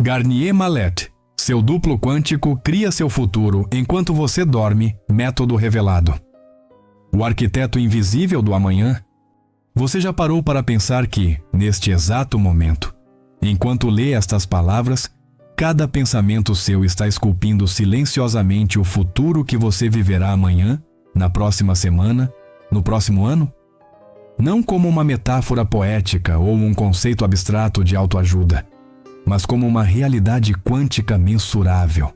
Garnier Mallet, seu duplo quântico cria seu futuro enquanto você dorme, método revelado. O arquiteto invisível do amanhã. Você já parou para pensar que, neste exato momento, enquanto lê estas palavras, cada pensamento seu está esculpindo silenciosamente o futuro que você viverá amanhã, na próxima semana, no próximo ano? Não como uma metáfora poética ou um conceito abstrato de autoajuda, mas como uma realidade quântica mensurável,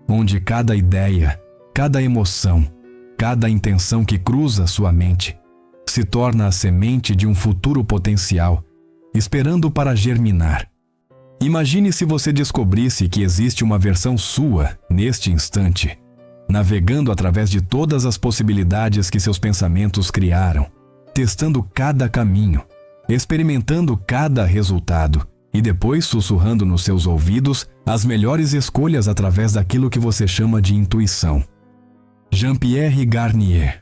onde cada ideia, cada emoção, cada intenção que cruza sua mente se torna a semente de um futuro potencial, esperando para germinar. Imagine se você descobrisse que existe uma versão sua, neste instante, navegando através de todas as possibilidades que seus pensamentos criaram, testando cada caminho, experimentando cada resultado e depois sussurrando nos seus ouvidos as melhores escolhas através daquilo que você chama de intuição. Jean-Pierre Garnier.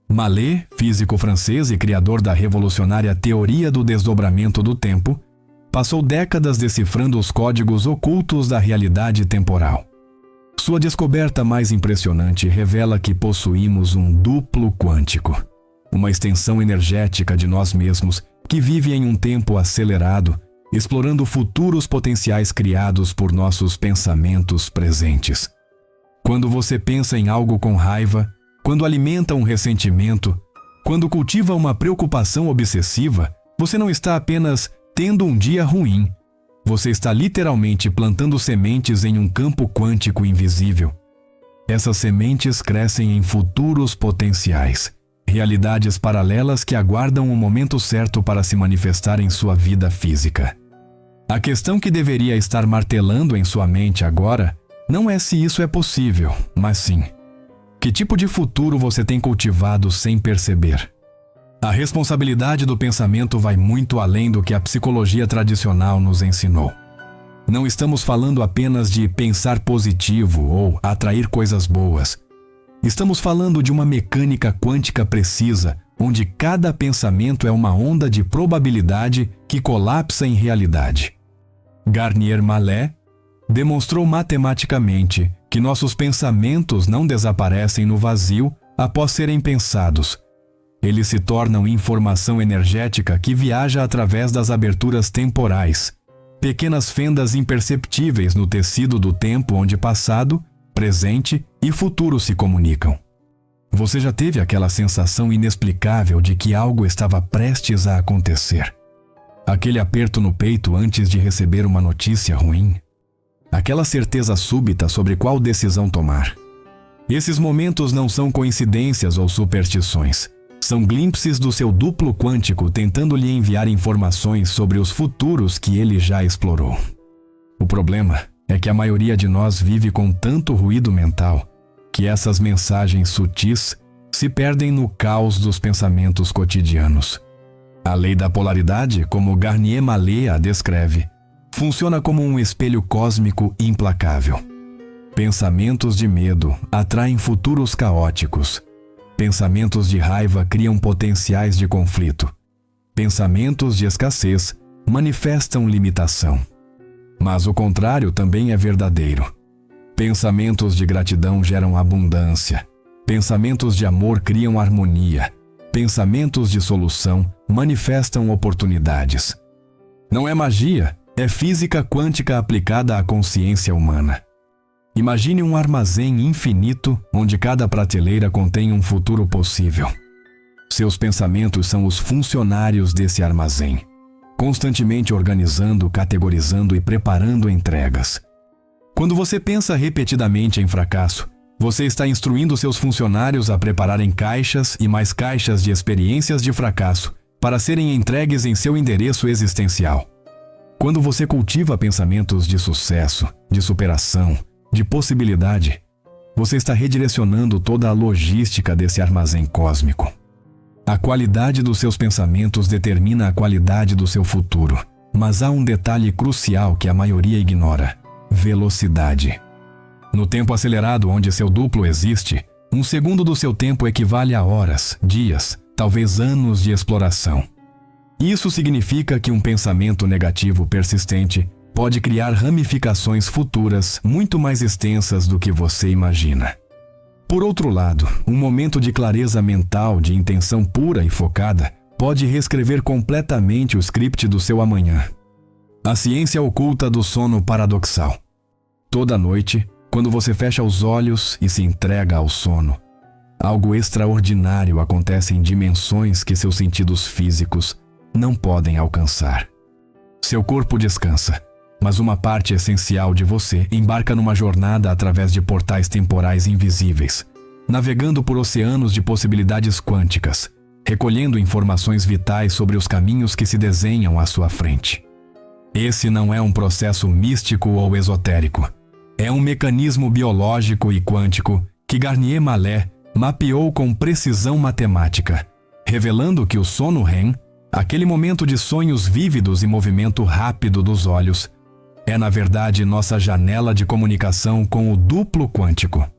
Mallet, físico francês e criador da revolucionária teoria do desdobramento do tempo, passou décadas decifrando os códigos ocultos da realidade temporal. Sua descoberta mais impressionante revela que possuímos um duplo quântico, uma extensão energética de nós mesmos que vive em um tempo acelerado, explorando futuros potenciais criados por nossos pensamentos presentes. Quando você pensa em algo com raiva, quando alimenta um ressentimento, quando cultiva uma preocupação obsessiva, você não está apenas tendo um dia ruim. Você está literalmente plantando sementes em um campo quântico invisível. Essas sementes crescem em futuros potenciais, realidades paralelas que aguardam o momento certo para se manifestar em sua vida física. A questão que deveria estar martelando em sua mente agora não é se isso é possível, mas sim: que tipo de futuro você tem cultivado sem perceber? A responsabilidade do pensamento vai muito além do que a psicologia tradicional nos ensinou. Não estamos falando apenas de pensar positivo ou atrair coisas boas. Estamos falando de uma mecânica quântica precisa, onde cada pensamento é uma onda de probabilidade que colapsa em realidade. Garnier Mallet demonstrou matematicamente que nossos pensamentos não desaparecem no vazio após serem pensados. Eles se tornam informação energética que viaja através das aberturas temporais, pequenas fendas imperceptíveis no tecido do tempo onde passado, presente e futuro se comunicam. Você já teve aquela sensação inexplicável de que algo estava prestes a acontecer? Aquele aperto no peito antes de receber uma notícia ruim? Aquela certeza súbita sobre qual decisão tomar? Esses momentos não são coincidências ou superstições. São glimpses do seu duplo quântico tentando lhe enviar informações sobre os futuros que ele já explorou. O problema é que a maioria de nós vive com tanto ruído mental que essas mensagens sutis se perdem no caos dos pensamentos cotidianos. A lei da polaridade, como Garnier Mallet a descreve, funciona como um espelho cósmico implacável. Pensamentos de medo atraem futuros caóticos. Pensamentos de raiva criam potenciais de conflito. Pensamentos de escassez manifestam limitação. Mas o contrário também é verdadeiro. Pensamentos de gratidão geram abundância. Pensamentos de amor criam harmonia. Pensamentos de solução manifestam oportunidades. Não é magia, é física quântica aplicada à consciência humana. Imagine um armazém infinito onde cada prateleira contém um futuro possível. Seus pensamentos são os funcionários desse armazém, constantemente organizando, categorizando e preparando entregas. Quando você pensa repetidamente em fracasso, você está instruindo seus funcionários a prepararem caixas e mais caixas de experiências de fracasso para serem entregues em seu endereço existencial. Quando você cultiva pensamentos de sucesso, de superação, de possibilidade, você está redirecionando toda a logística desse armazém cósmico. A qualidade dos seus pensamentos determina a qualidade do seu futuro, mas há um detalhe crucial que a maioria ignora: velocidade. No tempo acelerado onde seu duplo existe, um segundo do seu tempo equivale a horas, dias, talvez anos de exploração. Isso significa que um pensamento negativo persistente pode criar ramificações futuras muito mais extensas do que você imagina. Por outro lado, um momento de clareza mental, de intenção pura e focada, pode reescrever completamente o script do seu amanhã. A ciência oculta do sono paradoxal. Toda noite, quando você fecha os olhos e se entrega ao sono, algo extraordinário acontece em dimensões que seus sentidos físicos não podem alcançar. Seu corpo descansa, mas uma parte essencial de você embarca numa jornada através de portais temporais invisíveis, navegando por oceanos de possibilidades quânticas, recolhendo informações vitais sobre os caminhos que se desenham à sua frente. Esse não é um processo místico ou esotérico. É um mecanismo biológico e quântico que Garnier Mallet mapeou com precisão matemática, revelando que o sono REM, aquele momento de sonhos vívidos e movimento rápido dos olhos, é na verdade nossa janela de comunicação com o duplo quântico.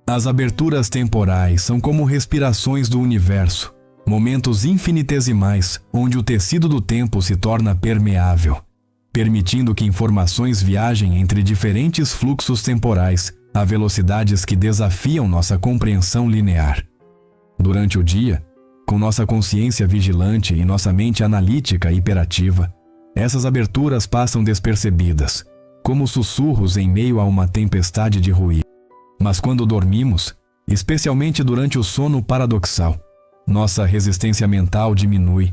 As aberturas temporais são como respirações do universo, momentos infinitesimais onde o tecido do tempo se torna permeável, permitindo que informações viajem entre diferentes fluxos temporais a velocidades que desafiam nossa compreensão linear. Durante o dia, com nossa consciência vigilante e nossa mente analítica e hiperativa, essas aberturas passam despercebidas, como sussurros em meio a uma tempestade de ruído. Mas quando dormimos, especialmente durante o sono paradoxal, nossa resistência mental diminui,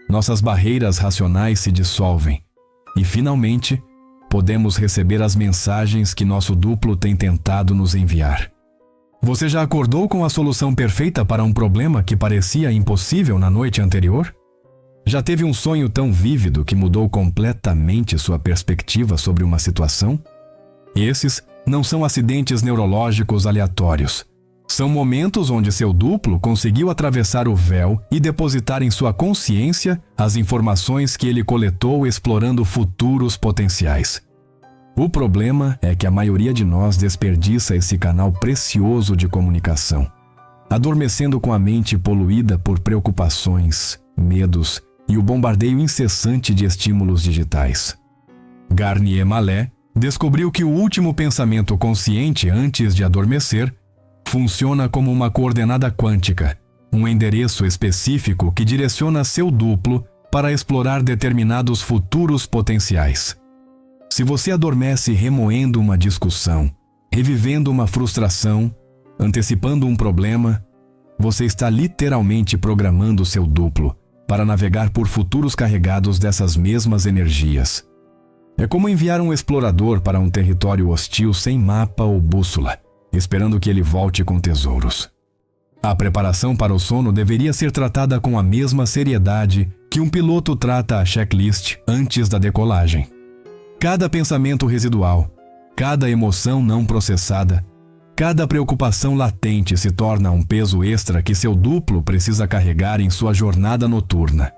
nossas barreiras racionais se dissolvem e, finalmente, podemos receber as mensagens que nosso duplo tem tentado nos enviar. Você já acordou com a solução perfeita para um problema que parecia impossível na noite anterior? Já teve um sonho tão vívido que mudou completamente sua perspectiva sobre uma situação? Esses não são acidentes neurológicos aleatórios. São momentos onde seu duplo conseguiu atravessar o véu e depositar em sua consciência as informações que ele coletou explorando futuros potenciais. O problema é que a maioria de nós desperdiça esse canal precioso de comunicação, adormecendo com a mente poluída por preocupações, medos e o bombardeio incessante de estímulos digitais. Garnier Mallet descobriu que o último pensamento consciente antes de adormecer funciona como uma coordenada quântica, um endereço específico que direciona seu duplo para explorar determinados futuros potenciais. Se você adormece remoendo uma discussão, revivendo uma frustração, antecipando um problema, você está literalmente programando seu duplo para navegar por futuros carregados dessas mesmas energias. É como enviar um explorador para um território hostil sem mapa ou bússola, esperando que ele volte com tesouros. A preparação para o sono deveria ser tratada com a mesma seriedade que um piloto trata a checklist antes da decolagem. Cada pensamento residual, cada emoção não processada, cada preocupação latente se torna um peso extra que seu duplo precisa carregar em sua jornada noturna.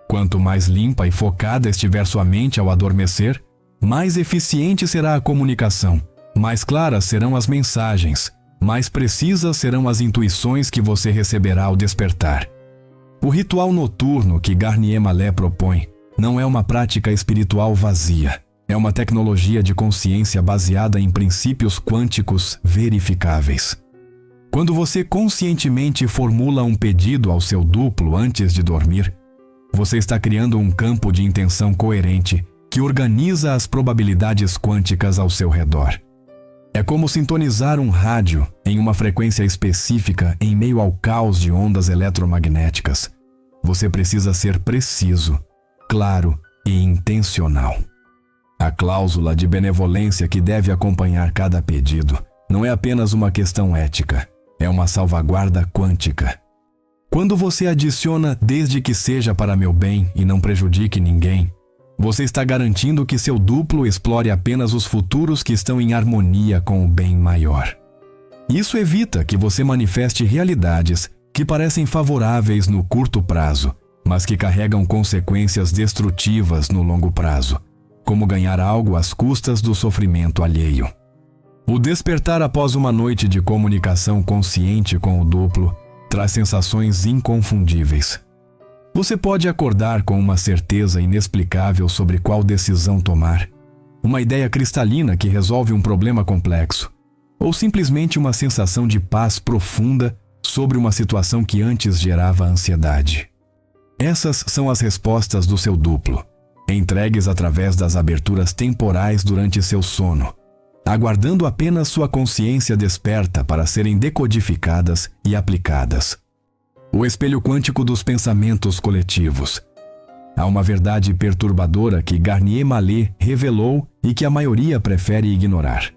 Quanto mais limpa e focada estiver sua mente ao adormecer, mais eficiente será a comunicação, mais claras serão as mensagens, mais precisas serão as intuições que você receberá ao despertar. O ritual noturno que Garnier Mallet propõe não é uma prática espiritual vazia. É uma tecnologia de consciência baseada em princípios quânticos verificáveis. Quando você conscientemente formula um pedido ao seu duplo antes de dormir, você está criando um campo de intenção coerente que organiza as probabilidades quânticas ao seu redor. É como sintonizar um rádio em uma frequência específica em meio ao caos de ondas eletromagnéticas. Você precisa ser preciso, claro e intencional. A cláusula de benevolência que deve acompanhar cada pedido não é apenas uma questão ética, é uma salvaguarda quântica. Quando você adiciona "desde que seja para meu bem e não prejudique ninguém", você está garantindo que seu duplo explore apenas os futuros que estão em harmonia com o bem maior. Isso evita que você manifeste realidades que parecem favoráveis no curto prazo, mas que carregam consequências destrutivas no longo prazo, como ganhar algo às custas do sofrimento alheio. O despertar após uma noite de comunicação consciente com o duplo traz sensações inconfundíveis. Você pode acordar com uma certeza inexplicável sobre qual decisão tomar. uma ideia cristalina que resolve um problema complexo, ou simplesmente uma sensação de paz profunda sobre uma situação que antes gerava ansiedade. Essas são as respostas do seu duplo, entregues através das aberturas temporais durante seu sono, aguardando apenas sua consciência desperta para serem decodificadas e aplicadas. O espelho quântico dos pensamentos coletivos. Há uma verdade perturbadora que Garnier Mallet revelou e que a maioria prefere ignorar.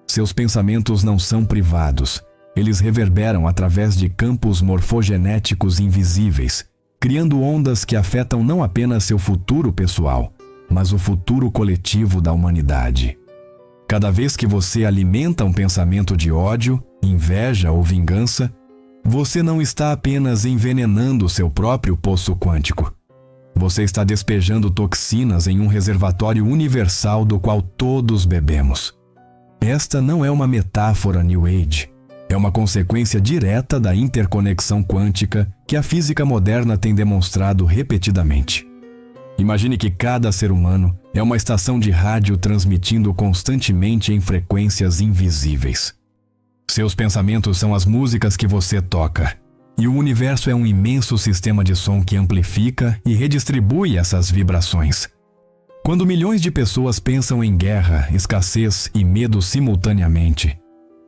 Seus pensamentos não são privados. Eles reverberam através de campos morfogenéticos invisíveis, criando ondas que afetam não apenas seu futuro pessoal, mas o futuro coletivo da humanidade. Cada vez que você alimenta um pensamento de ódio, inveja ou vingança, você não está apenas envenenando seu próprio poço quântico. Você está despejando toxinas em um reservatório universal do qual todos bebemos. Esta não é uma metáfora New Age. É uma consequência direta da interconexão quântica que a física moderna tem demonstrado repetidamente. Imagine que cada ser humano é uma estação de rádio transmitindo constantemente em frequências invisíveis. Seus pensamentos são as músicas que você toca, e o universo é um imenso sistema de som que amplifica e redistribui essas vibrações. Quando milhões de pessoas pensam em guerra, escassez e medo simultaneamente,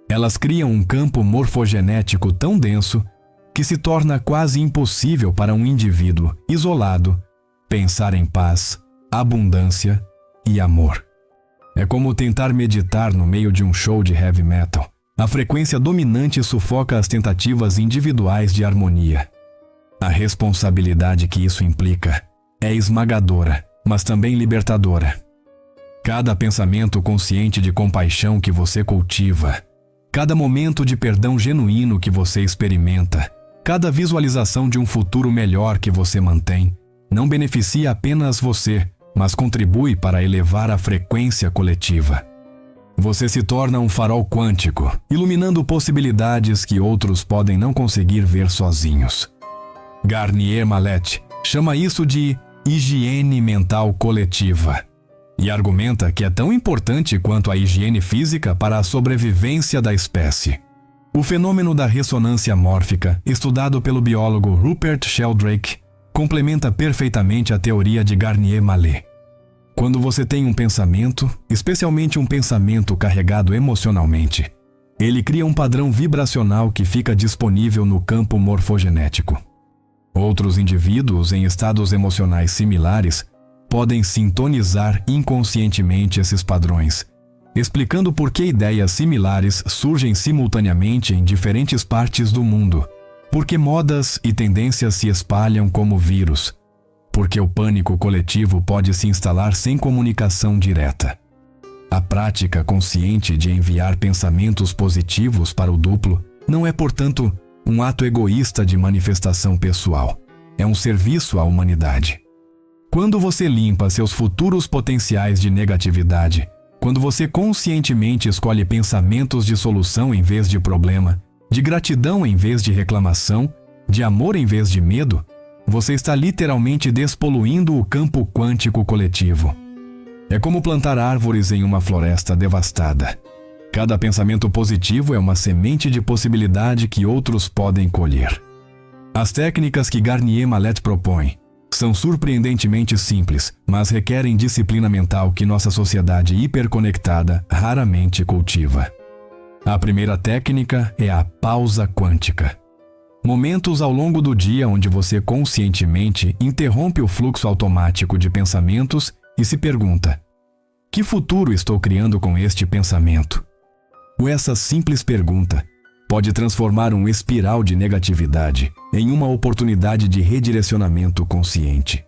elas criam um campo morfogenético tão denso que se torna quase impossível para um indivíduo isolado pensar em paz, abundância e amor. É como tentar meditar no meio de um show de heavy metal. A frequência dominante sufoca as tentativas individuais de harmonia. A responsabilidade que isso implica é esmagadora, mas também libertadora. Cada pensamento consciente de compaixão que você cultiva, cada momento de perdão genuíno que você experimenta, cada visualização de um futuro melhor que você mantém, não beneficia apenas você, mas contribui para elevar a frequência coletiva. Você se torna um farol quântico, iluminando possibilidades que outros podem não conseguir ver sozinhos. Garnier Mallet chama isso de higiene mental coletiva e argumenta que é tão importante quanto a higiene física para a sobrevivência da espécie. O fenômeno da ressonância mórfica, estudado pelo biólogo Rupert Sheldrake, complementa perfeitamente a teoria de Garnier Mallet. Quando você tem um pensamento, especialmente um pensamento carregado emocionalmente, ele cria um padrão vibracional que fica disponível no campo morfogenético. Outros indivíduos em estados emocionais similares podem sintonizar inconscientemente esses padrões, explicando por que ideias similares surgem simultaneamente em diferentes partes do mundo, porque modas e tendências se espalham como vírus, porque o pânico coletivo pode se instalar sem comunicação direta. A prática consciente de enviar pensamentos positivos para o duplo não é, portanto, um ato egoísta de manifestação pessoal. É um serviço à humanidade. Quando você limpa seus futuros potenciais de negatividade, quando você conscientemente escolhe pensamentos de solução em vez de problema, de gratidão em vez de reclamação, de amor em vez de medo, você está literalmente despoluindo o campo quântico coletivo. É como plantar árvores em uma floresta devastada. Cada pensamento positivo é uma semente de possibilidade que outros podem colher. As técnicas que Garnier Mallet propõe são surpreendentemente simples, mas requerem disciplina mental que nossa sociedade hiperconectada raramente cultiva. A primeira técnica é a pausa quântica. Momentos ao longo do dia onde você conscientemente interrompe o fluxo automático de pensamentos e se pergunta: que futuro estou criando com este pensamento? Essa simples pergunta pode transformar um espiral de negatividade em uma oportunidade de redirecionamento consciente.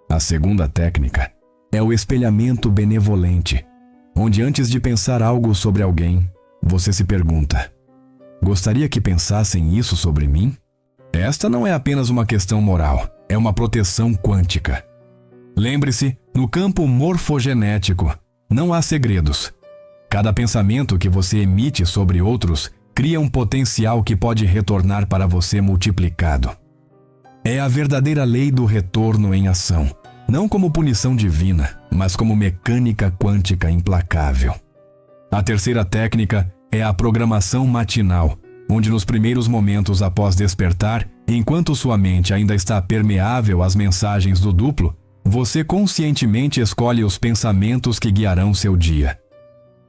A segunda técnica é o espelhamento benevolente, onde antes de pensar algo sobre alguém, você se pergunta: gostaria que pensassem isso sobre mim? Esta não é apenas uma questão moral, é uma proteção quântica. Lembre-se, no campo morfogenético, não há segredos. Cada pensamento que você emite sobre outros cria um potencial que pode retornar para você multiplicado. É a verdadeira lei do retorno em ação, não como punição divina, mas como mecânica quântica implacável. A terceira técnica é a programação matinal, onde nos primeiros momentos após despertar, enquanto sua mente ainda está permeável às mensagens do duplo, você conscientemente escolhe os pensamentos que guiarão seu dia.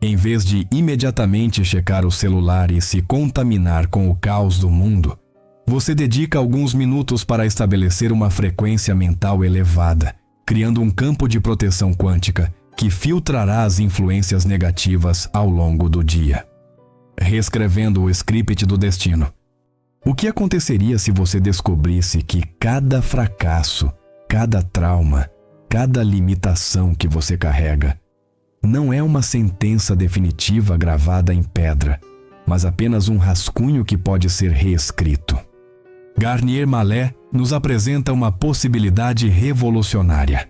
Em vez de imediatamente checar o celular e se contaminar com o caos do mundo, você dedica alguns minutos para estabelecer uma frequência mental elevada, criando um campo de proteção quântica que filtrará as influências negativas ao longo do dia. Reescrevendo o script do destino. O que aconteceria se você descobrisse que cada fracasso, cada trauma, cada limitação que você carrega não é uma sentença definitiva gravada em pedra, mas apenas um rascunho que pode ser reescrito? Garnier Mallet nos apresenta uma possibilidade revolucionária.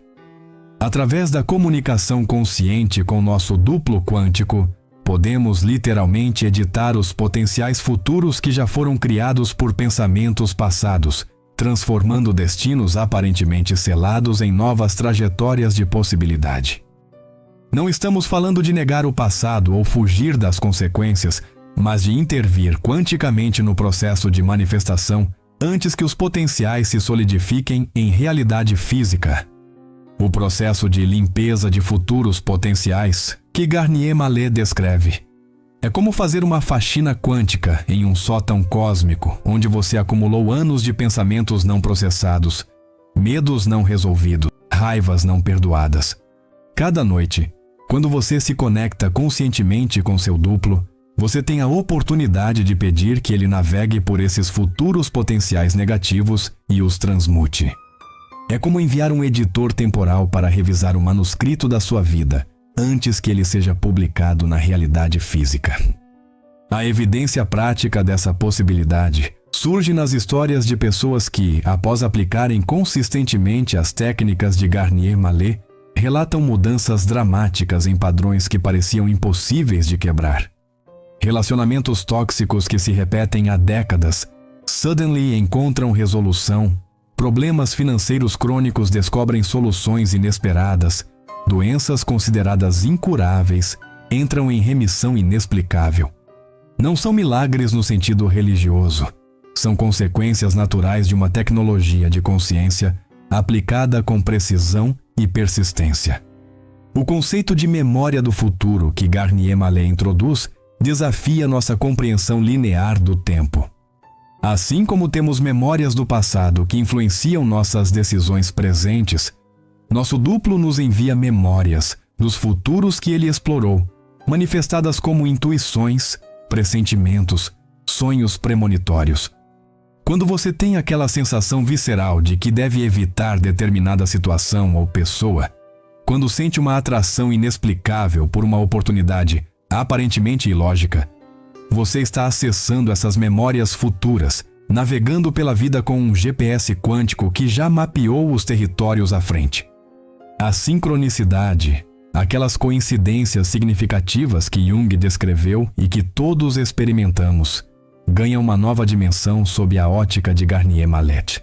Através da comunicação consciente com nosso duplo quântico, podemos literalmente editar os potenciais futuros que já foram criados por pensamentos passados, transformando destinos aparentemente selados em novas trajetórias de possibilidade. Não estamos falando de negar o passado ou fugir das consequências, mas de intervir quanticamente no processo de manifestação antes que os potenciais se solidifiquem em realidade física. O processo de limpeza de futuros potenciais que Garnier Mallet descreve é como fazer uma faxina quântica em um sótão cósmico onde você acumulou anos de pensamentos não processados, medos não resolvidos, raivas não perdoadas. Cada noite, quando você se conecta conscientemente com seu duplo, você tem a oportunidade de pedir que ele navegue por esses futuros potenciais negativos e os transmute. É como enviar um editor temporal para revisar o manuscrito da sua vida, antes que ele seja publicado na realidade física. A evidência prática dessa possibilidade surge nas histórias de pessoas que, após aplicarem consistentemente as técnicas de Garnier Mallet, relatam mudanças dramáticas em padrões que pareciam impossíveis de quebrar. Relacionamentos tóxicos que se repetem há décadas, suddenly encontram resolução. Problemas financeiros crônicos descobrem soluções inesperadas. Doenças consideradas incuráveis entram em remissão inexplicável. Não são milagres no sentido religioso. São consequências naturais de uma tecnologia de consciência aplicada com precisão e persistência. O conceito de memória do futuro que Garnier Mallet introduz desafia nossa compreensão linear do tempo. Assim como temos memórias do passado que influenciam nossas decisões presentes, nosso duplo nos envia memórias dos futuros que ele explorou, manifestadas como intuições, pressentimentos, sonhos premonitórios. Quando você tem aquela sensação visceral de que deve evitar determinada situação ou pessoa, quando sente uma atração inexplicável por uma oportunidade aparentemente ilógica, você está acessando essas memórias futuras, navegando pela vida com um GPS quântico que já mapeou os territórios à frente. A sincronicidade, aquelas coincidências significativas que Jung descreveu e que todos experimentamos, ganham uma nova dimensão sob a ótica de Garnier Mallet.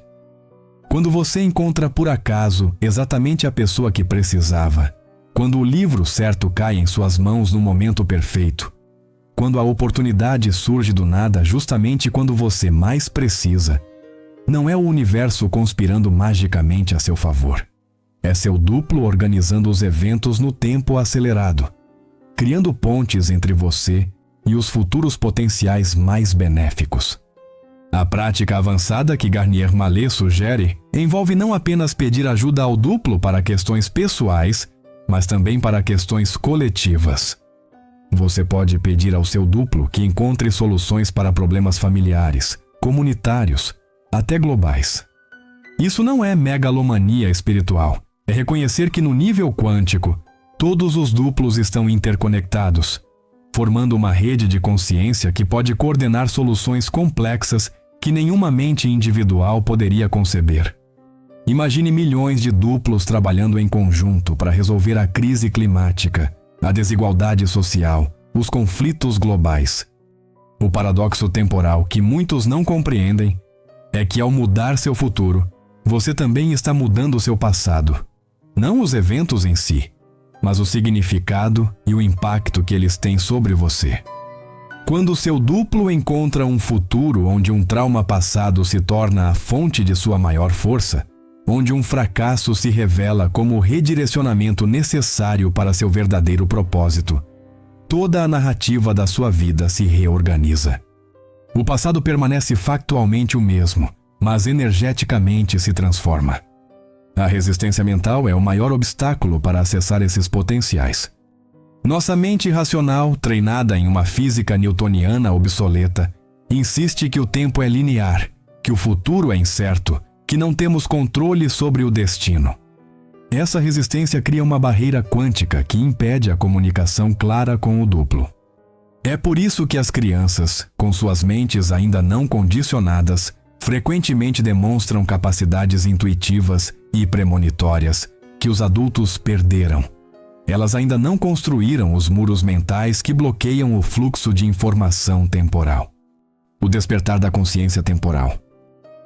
Quando você encontra por acaso exatamente a pessoa que precisava, quando o livro certo cai em suas mãos no momento perfeito, quando a oportunidade surge do nada justamente quando você mais precisa, não é o universo conspirando magicamente a seu favor. É seu duplo organizando os eventos no tempo acelerado, criando pontes entre você e os futuros potenciais mais benéficos. A prática avançada que Garnier Mallet sugere envolve não apenas pedir ajuda ao duplo para questões pessoais, mas também para questões coletivas. Você pode pedir ao seu duplo que encontre soluções para problemas familiares, comunitários, até globais. Isso não é megalomania espiritual. É reconhecer que no nível quântico, todos os duplos estão interconectados, formando uma rede de consciência que pode coordenar soluções complexas que nenhuma mente individual poderia conceber. Imagine milhões de duplos trabalhando em conjunto para resolver a crise climática, a desigualdade social, os conflitos globais. O paradoxo temporal que muitos não compreendem é que ao mudar seu futuro, você também está mudando seu passado. não os eventos em si, mas o significado e o impacto que eles têm sobre você. Quando o seu duplo encontra um futuro onde um trauma passado se torna a fonte de sua maior força, onde um fracasso se revela como o redirecionamento necessário para seu verdadeiro propósito, toda a narrativa da sua vida se reorganiza. O passado permanece factualmente o mesmo, mas energeticamente se transforma. A resistência mental é o maior obstáculo para acessar esses potenciais. Nossa mente racional, treinada em uma física newtoniana obsoleta, insiste que o tempo é linear, que o futuro é incerto, que não temos controle sobre o destino. Essa resistência cria uma barreira quântica que impede a comunicação clara com o duplo. É por isso que as crianças, com suas mentes ainda não condicionadas, frequentemente demonstram capacidades intuitivas e premonitórias que os adultos perderam. Elas ainda não construíram os muros mentais que bloqueiam o fluxo de informação temporal. O despertar da consciência temporal.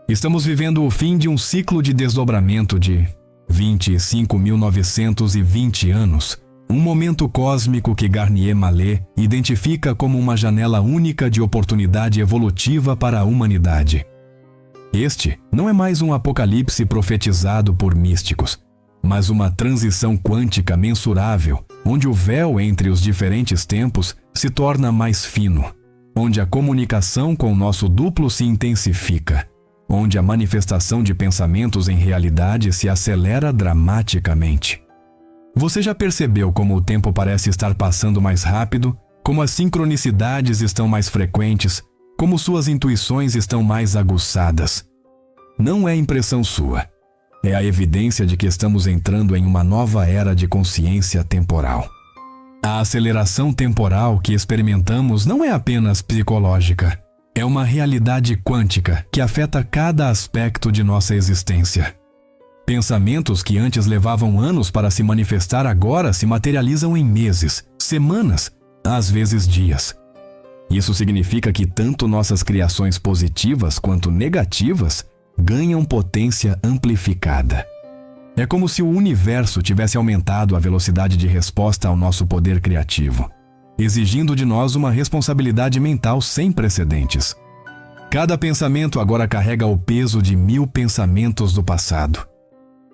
Estamos vivendo o fim de um ciclo de desdobramento de 25.920 anos, um momento cósmico que Garnier Mallet identifica como uma janela única de oportunidade evolutiva para a humanidade. Este não é mais um apocalipse profetizado por místicos, mas uma transição quântica mensurável, onde o véu entre os diferentes tempos se torna mais fino, onde a comunicação com o nosso duplo se intensifica, onde a manifestação de pensamentos em realidade se acelera dramaticamente. Você já percebeu como o tempo parece estar passando mais rápido, como as sincronicidades estão mais frequentes, como suas intuições estão mais aguçadas? Não é impressão sua. É a evidência de que estamos entrando em uma nova era de consciência temporal. A aceleração temporal que experimentamos não é apenas psicológica. É uma realidade quântica que afeta cada aspecto de nossa existência. Pensamentos que antes levavam anos para se manifestar agora se materializam em meses, semanas, às vezes dias. Isso significa que tanto nossas criações positivas quanto negativas ganham potência amplificada. É como se o universo tivesse aumentado a velocidade de resposta ao nosso poder criativo, exigindo de nós uma responsabilidade mental sem precedentes. Cada pensamento agora carrega o peso de 1000 pensamentos do passado.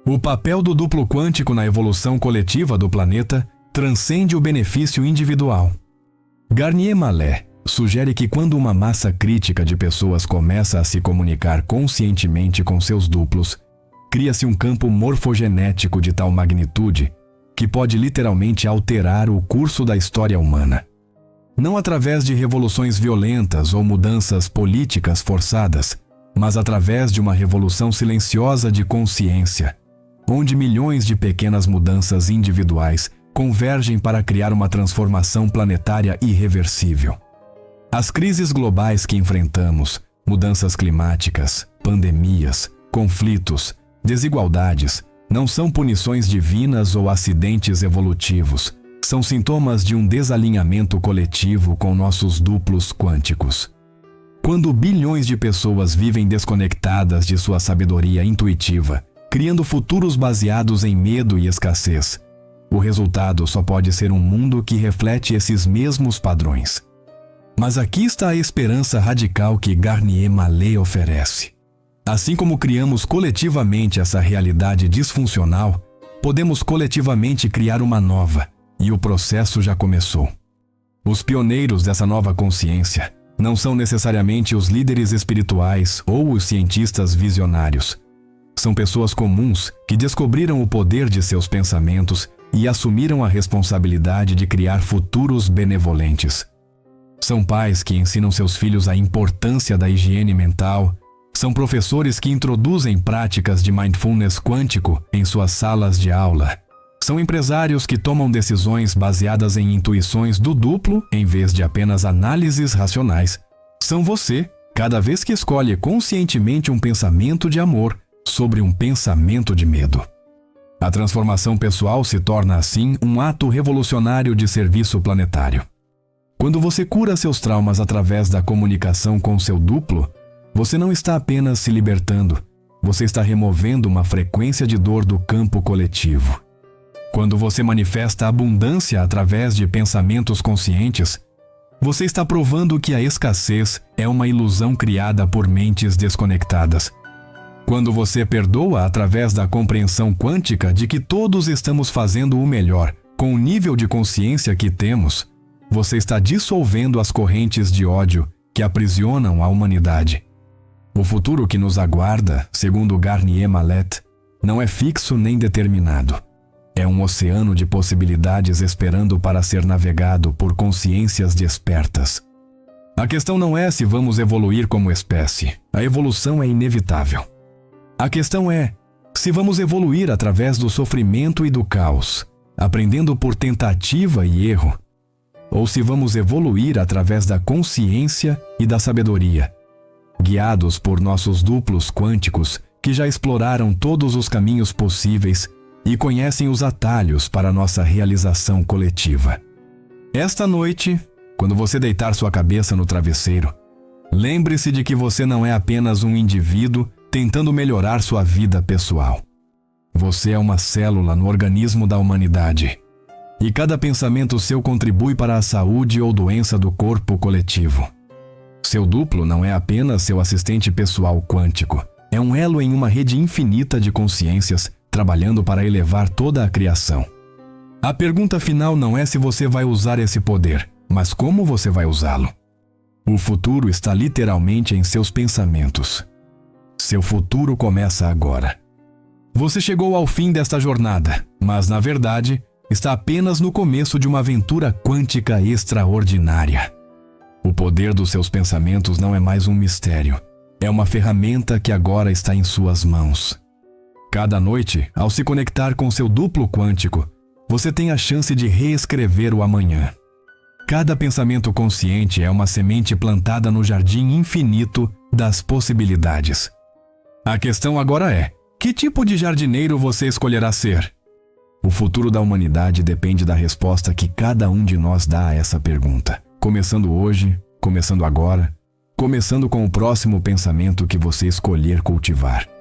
O papel do duplo quântico na evolução coletiva do planeta transcende o benefício individual. Garnier Mallet sugere que quando uma massa crítica de pessoas começa a se comunicar conscientemente com seus duplos, cria-se um campo morfogenético de tal magnitude que pode literalmente alterar o curso da história humana. Não através de revoluções violentas ou mudanças políticas forçadas, mas através de uma revolução silenciosa de consciência, onde milhões de pequenas mudanças individuais convergem para criar uma transformação planetária irreversível. As crises globais que enfrentamos, mudanças climáticas, pandemias, conflitos, desigualdades, não são punições divinas ou acidentes evolutivos, são sintomas de um desalinhamento coletivo com nossos duplos quânticos. Quando bilhões de pessoas vivem desconectadas de sua sabedoria intuitiva, criando futuros baseados em medo e escassez, o resultado só pode ser um mundo que reflete esses mesmos padrões. Mas aqui está a esperança radical que Garnier Mallet oferece. Assim como criamos coletivamente essa realidade disfuncional, podemos coletivamente criar uma nova, e o processo já começou. Os pioneiros dessa nova consciência não são necessariamente os líderes espirituais ou os cientistas visionários. São pessoas comuns que descobriram o poder de seus pensamentos e assumiram a responsabilidade de criar futuros benevolentes. São pais que ensinam seus filhos a importância da higiene mental. São professores que introduzem práticas de mindfulness quântico em suas salas de aula. São empresários que tomam decisões baseadas em intuições do duplo em vez de apenas análises racionais. São você, cada vez que escolhe conscientemente um pensamento de amor sobre um pensamento de medo. A transformação pessoal se torna, assim, um ato revolucionário de serviço planetário. Quando você cura seus traumas através da comunicação com seu duplo, você não está apenas se libertando, você está removendo uma frequência de dor do campo coletivo. Quando você manifesta abundância através de pensamentos conscientes, você está provando que a escassez é uma ilusão criada por mentes desconectadas. Quando você perdoa através da compreensão quântica de que todos estamos fazendo o melhor com o nível de consciência que temos, você está dissolvendo as correntes de ódio que aprisionam a humanidade. O futuro que nos aguarda, segundo Garnier Mallet, não é fixo nem determinado. É um oceano de possibilidades esperando para ser navegado por consciências despertas. A questão não é se vamos evoluir como espécie. A evolução é inevitável. A questão é se vamos evoluir através do sofrimento e do caos, aprendendo por tentativa e erro, ou se vamos evoluir através da consciência e da sabedoria, guiados por nossos duplos quânticos que já exploraram todos os caminhos possíveis e conhecem os atalhos para nossa realização coletiva. Esta noite, quando você deitar sua cabeça no travesseiro, lembre-se de que você não é apenas um indivíduo tentando melhorar sua vida pessoal. Você é uma célula no organismo da humanidade. E cada pensamento seu contribui para a saúde ou doença do corpo coletivo. Seu duplo não é apenas seu assistente pessoal quântico. É um elo em uma rede infinita de consciências trabalhando para elevar toda a criação. A pergunta final não é se você vai usar esse poder, mas como você vai usá-lo. O futuro está literalmente em seus pensamentos. Seu futuro começa agora. Você chegou ao fim desta jornada, mas, na verdade, está apenas no começo de uma aventura quântica extraordinária. O poder dos seus pensamentos não é mais um mistério. É uma ferramenta que agora está em suas mãos. Cada noite, ao se conectar com seu duplo quântico, você tem a chance de reescrever o amanhã. Cada pensamento consciente é uma semente plantada no jardim infinito das possibilidades. A questão agora é: que tipo de jardineiro você escolherá ser? O futuro da humanidade depende da resposta que cada um de nós dá a essa pergunta. Começando hoje, começando agora, começando com o próximo pensamento que você escolher cultivar.